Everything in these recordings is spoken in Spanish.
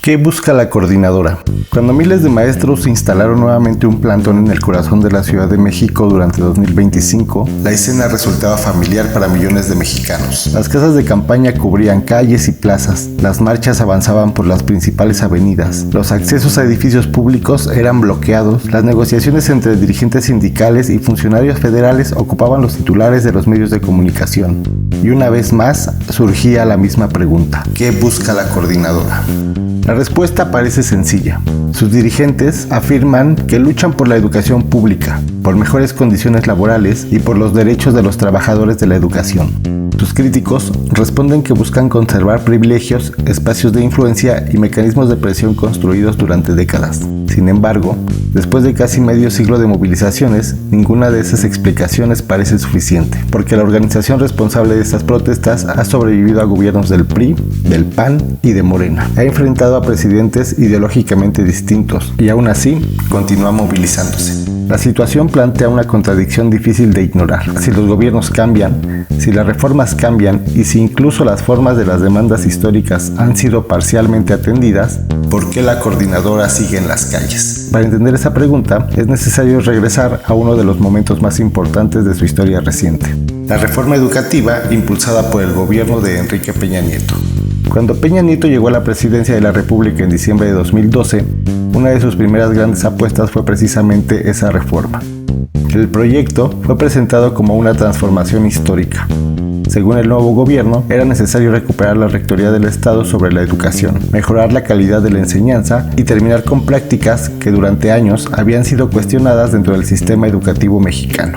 ¿Qué busca la coordinadora? Cuando miles de maestros instalaron nuevamente un plantón en el corazón de la Ciudad de México durante 2025, la escena resultaba familiar para millones de mexicanos. Las casas de campaña cubrían calles y plazas, las marchas avanzaban por las principales avenidas, los accesos a edificios públicos eran bloqueados, las negociaciones entre dirigentes sindicales y funcionarios federales ocupaban los titulares de los medios de comunicación. Y una vez más surgía la misma pregunta: ¿qué busca la coordinadora? La respuesta parece sencilla. Sus dirigentes afirman que luchan por la educación pública, por mejores condiciones laborales y por los derechos de los trabajadores de la educación. Sus críticos responden que buscan conservar privilegios, espacios de influencia y mecanismos de presión construidos durante décadas. Sin embargo, después de casi medio siglo de movilizaciones, ninguna de esas explicaciones parece suficiente, porque la organización responsable de estas protestas ha sobrevivido a gobiernos del PRI, del PAN y de Morena. Ha enfrentado a presidentes ideológicamente distintos y aún así continúa movilizándose. La situación plantea una contradicción difícil de ignorar. Si los gobiernos cambian, si las reformas cambian y si incluso las formas de las demandas históricas han sido parcialmente atendidas, ¿por qué la coordinadora sigue en las calles? Para entender esa pregunta, es necesario regresar a uno de los momentos más importantes de su historia reciente: la reforma educativa impulsada por el gobierno de Enrique Peña Nieto. Cuando Peña Nieto llegó a la presidencia de la República en diciembre de 2012, una de sus primeras grandes apuestas fue precisamente esa reforma. El proyecto fue presentado como una transformación histórica. Según el nuevo gobierno, era necesario recuperar la rectoría del Estado sobre la educación, mejorar la calidad de la enseñanza y terminar con prácticas que durante años habían sido cuestionadas dentro del sistema educativo mexicano.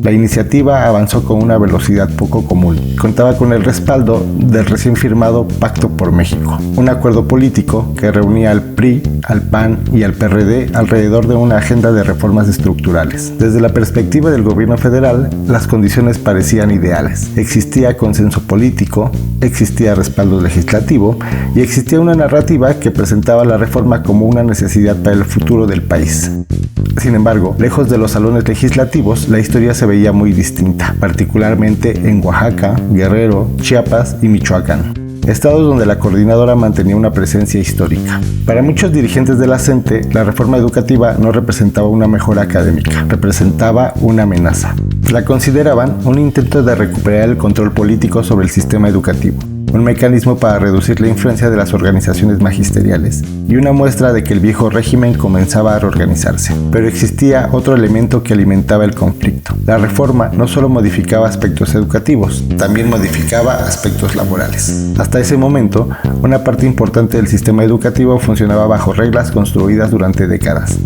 La iniciativa avanzó con una velocidad poco común. Contaba con el respaldo del recién firmado Pacto por México, un acuerdo político que reunía al PRI, al PAN y al PRD alrededor de una agenda de reformas estructurales. Desde la perspectiva del gobierno federal, las condiciones parecían ideales. Existía consenso político, existía respaldo legislativo y existía una narrativa que presentaba la reforma como una necesidad para el futuro del país. Sin embargo, lejos de los salones legislativos, la historia se veía muy distinta, particularmente en Oaxaca, Guerrero, Chiapas y Michoacán, estados donde la coordinadora mantenía una presencia histórica. Para muchos dirigentes de la CENTE, la reforma educativa no representaba una mejora académica, representaba una amenaza. La consideraban un intento de recuperar el control político sobre el sistema educativo, un mecanismo para reducir la influencia de las organizaciones magisteriales y una muestra de que el viejo régimen comenzaba a reorganizarse. Pero existía otro elemento que alimentaba el conflicto. La reforma no solo modificaba aspectos educativos, también modificaba aspectos laborales. Hasta ese momento, una parte importante del sistema educativo funcionaba bajo reglas construidas durante décadas.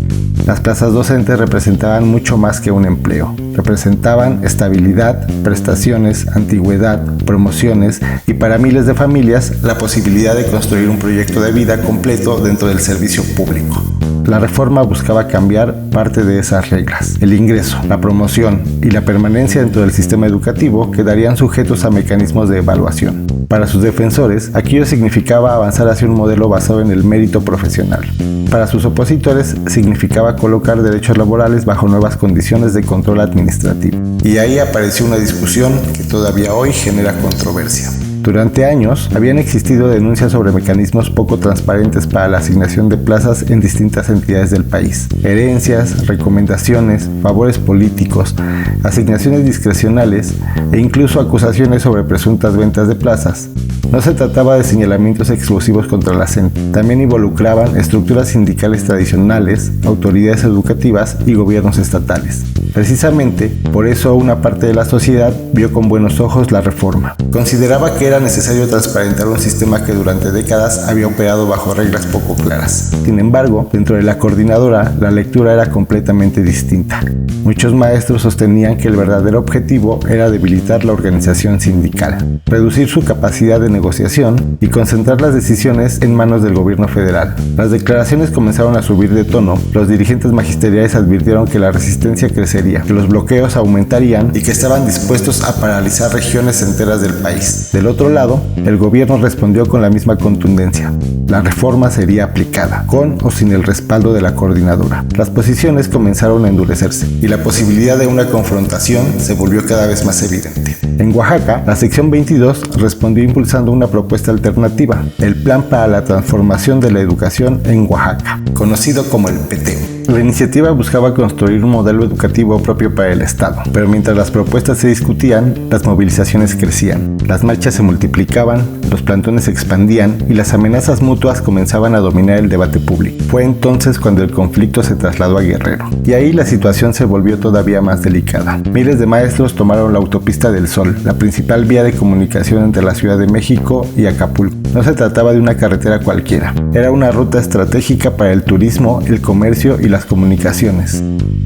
Las plazas docentes representaban mucho más que un empleo. Representaban estabilidad, prestaciones, antigüedad, promociones y para miles de familias la posibilidad de construir un proyecto de vida completo dentro del servicio público. La reforma buscaba cambiar parte de esas reglas. El ingreso, la promoción y la permanencia dentro del sistema educativo quedarían sujetos a mecanismos de evaluación. Para sus defensores, aquello significaba avanzar hacia un modelo basado en el mérito profesional. Para sus opositores, significaba colocar derechos laborales bajo nuevas condiciones de control administrativo. Y ahí apareció una discusión que todavía hoy genera controversia. Durante años, habían existido denuncias sobre mecanismos poco transparentes para la asignación de plazas en distintas entidades del país. Herencias, recomendaciones, favores políticos, asignaciones discrecionales e incluso acusaciones sobre presuntas ventas de plazas. No se trataba de señalamientos exclusivos contra la CENTE, también involucraban estructuras sindicales tradicionales, autoridades educativas y gobiernos estatales. Precisamente, por eso una parte de la sociedad vio con buenos ojos la reforma. Consideraba que era necesario transparentar un sistema que durante décadas había operado bajo reglas poco claras. Sin embargo, dentro de la coordinadora, la lectura era completamente distinta. Muchos maestros sostenían que el verdadero objetivo era debilitar la organización sindical, reducir su capacidad de negociación y concentrar las decisiones en manos del gobierno federal. Las declaraciones comenzaron a subir de tono. Los dirigentes magisteriales advirtieron que la resistencia crecería, que los bloqueos aumentarían y que estaban dispuestos a paralizar regiones enteras del país. Del otro lado, el gobierno respondió con la misma contundencia. La reforma sería aplicada, con o sin el respaldo de la coordinadora. Las posiciones comenzaron a endurecerse y la posibilidad de una confrontación se volvió cada vez más evidente. En Oaxaca, la sección 22 respondió impulsando presentando una propuesta alternativa, el Plan para la Transformación de la Educación en Oaxaca, conocido como el PTEO. La iniciativa buscaba construir un modelo educativo propio para el Estado, pero mientras las propuestas se discutían, las movilizaciones crecían, las marchas se multiplicaban, los plantones se expandían y las amenazas mutuas comenzaban a dominar el debate público. Fue entonces cuando el conflicto se trasladó a Guerrero, y ahí la situación se volvió todavía más delicada. Miles de maestros tomaron la autopista del Sol, la principal vía de comunicación entre la Ciudad de México y Acapulco. No se trataba de una carretera cualquiera, era una ruta estratégica para el turismo, el comercio y las comunicaciones.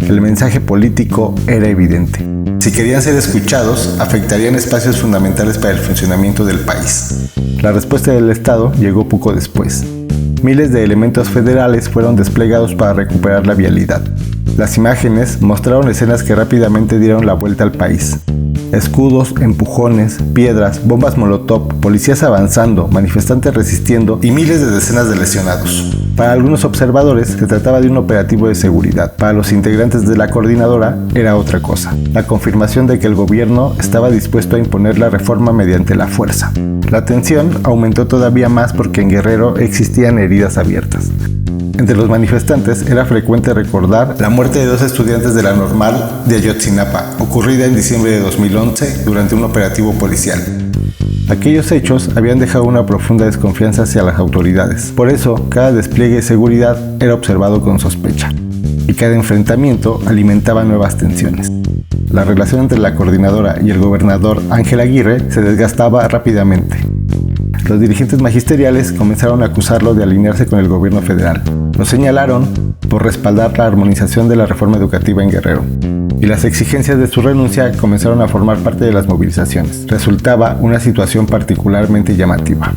El mensaje político era evidente. Si querían ser escuchados, afectarían espacios fundamentales para el funcionamiento del país. La respuesta del Estado llegó poco después. Miles de elementos federales fueron desplegados para recuperar la vialidad. Las imágenes mostraron escenas que rápidamente dieron la vuelta al país. Escudos, empujones, piedras, bombas molotov, policías avanzando, manifestantes resistiendo y miles de decenas de lesionados. Para algunos observadores se trataba de un operativo de seguridad. Para los integrantes de la coordinadora era otra cosa. La confirmación de que el gobierno estaba dispuesto a imponer la reforma mediante la fuerza. La tensión aumentó todavía más porque en Guerrero existían heridas abiertas. Entre los manifestantes era frecuente recordar la muerte de 2 estudiantes de la Normal de Ayotzinapa, ocurrida en diciembre de 2011 durante un operativo policial. Aquellos hechos habían dejado una profunda desconfianza hacia las autoridades. Por eso, cada despliegue de seguridad era observado con sospecha, y cada enfrentamiento alimentaba nuevas tensiones. La relación entre la coordinadora y el gobernador Ángel Aguirre se desgastaba rápidamente. Los dirigentes magisteriales comenzaron a acusarlo de alinearse con el gobierno federal. Lo señalaron por respaldar la armonización de la reforma educativa en Guerrero, y las exigencias de su renuncia comenzaron a formar parte de las movilizaciones. Resultaba una situación particularmente llamativa.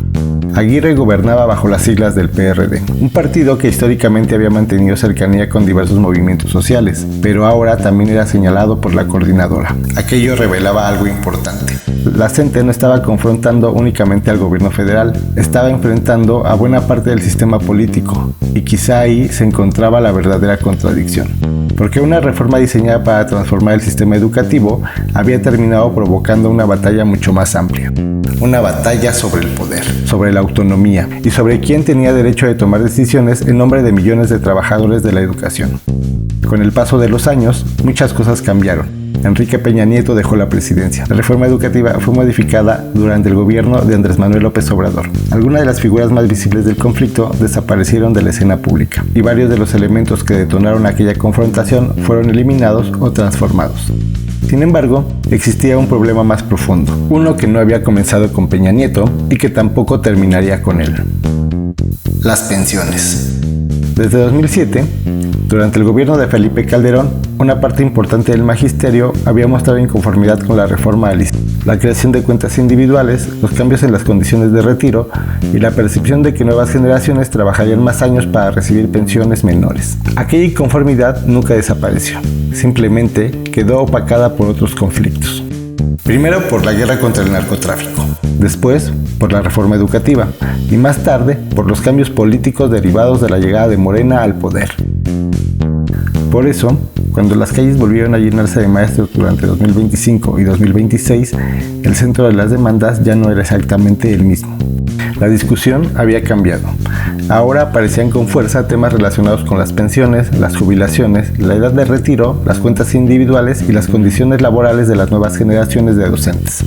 Aguirre gobernaba bajo las siglas del PRD, un partido que históricamente había mantenido cercanía con diversos movimientos sociales, pero ahora también era señalado por la coordinadora. Aquello revelaba algo importante. La CENTE no estaba confrontando únicamente al gobierno federal, estaba enfrentando a buena parte del sistema político, y quizá ahí se encontraba la verdadera contradicción. Porque una reforma diseñada para transformar el sistema educativo había terminado provocando una batalla mucho más amplia. Una batalla sobre el poder, sobre la autonomía y sobre quién tenía derecho de tomar decisiones en nombre de millones de trabajadores de la educación. Con el paso de los años, muchas cosas cambiaron. Enrique Peña Nieto dejó la presidencia. La reforma educativa fue modificada durante el gobierno de Andrés Manuel López Obrador. Algunas de las figuras más visibles del conflicto desaparecieron de la escena pública, y varios de los elementos que detonaron aquella confrontación fueron eliminados o transformados. Sin embargo, existía un problema más profundo, uno que no había comenzado con Peña Nieto y que tampoco terminaría con él. Las pensiones. Desde 2007, durante el gobierno de Felipe Calderón, una parte importante del magisterio había mostrado inconformidad con la reforma al ISSSTE, la creación de cuentas individuales, los cambios en las condiciones de retiro y la percepción de que nuevas generaciones trabajarían más años para recibir pensiones menores. Aquella inconformidad nunca desapareció, simplemente quedó opacada por otros conflictos. Primero por la guerra contra el narcotráfico, después por la reforma educativa y más tarde por los cambios políticos derivados de la llegada de Morena al poder. Por eso, cuando las calles volvieron a llenarse de maestros durante 2025 y 2026, el centro de las demandas ya no era exactamente el mismo. La discusión había cambiado. Ahora aparecían con fuerza temas relacionados con las pensiones, las jubilaciones, la edad de retiro, las cuentas individuales y las condiciones laborales de las nuevas generaciones de docentes.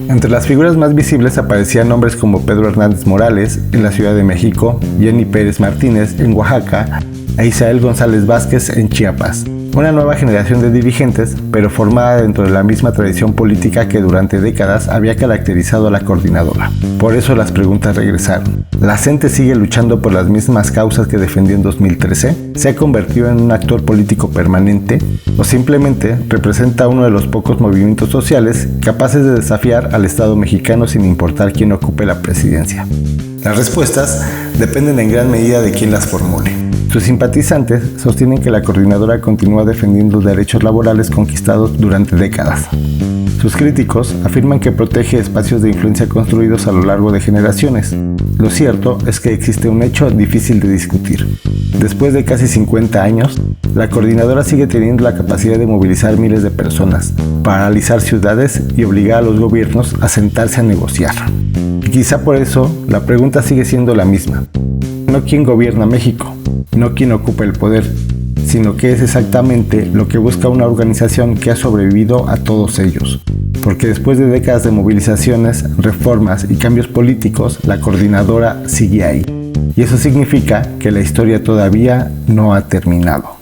Entre las figuras más visibles aparecían nombres como Pedro Hernández Morales en la Ciudad de México, Jenny Pérez Martínez en Oaxaca e Isael González Vázquez en Chiapas. Una nueva generación de dirigentes, pero formada dentro de la misma tradición política que durante décadas había caracterizado a la coordinadora. Por eso las preguntas regresaron. ¿La CENTE sigue luchando por las mismas causas que defendió en 2013? ¿Se ha convertido en un actor político permanente? ¿O simplemente representa uno de los pocos movimientos sociales capaces de desafiar al Estado mexicano sin importar quién ocupe la presidencia? Las respuestas dependen en gran medida de quién las formule. Sus simpatizantes sostienen que la coordinadora continúa defendiendo derechos laborales conquistados durante décadas. Sus críticos afirman que protege espacios de influencia construidos a lo largo de generaciones. Lo cierto es que existe un hecho difícil de discutir. Después de casi 50 años, la coordinadora sigue teniendo la capacidad de movilizar miles de personas, paralizar ciudades y obligar a los gobiernos a sentarse a negociar. Y quizá por eso la pregunta sigue siendo la misma. No quién gobierna México, no quién ocupa el poder, sino qué es exactamente lo que busca una organización que ha sobrevivido a todos ellos. Porque después de décadas de movilizaciones, reformas y cambios políticos, la coordinadora sigue ahí. Y eso significa que la historia todavía no ha terminado.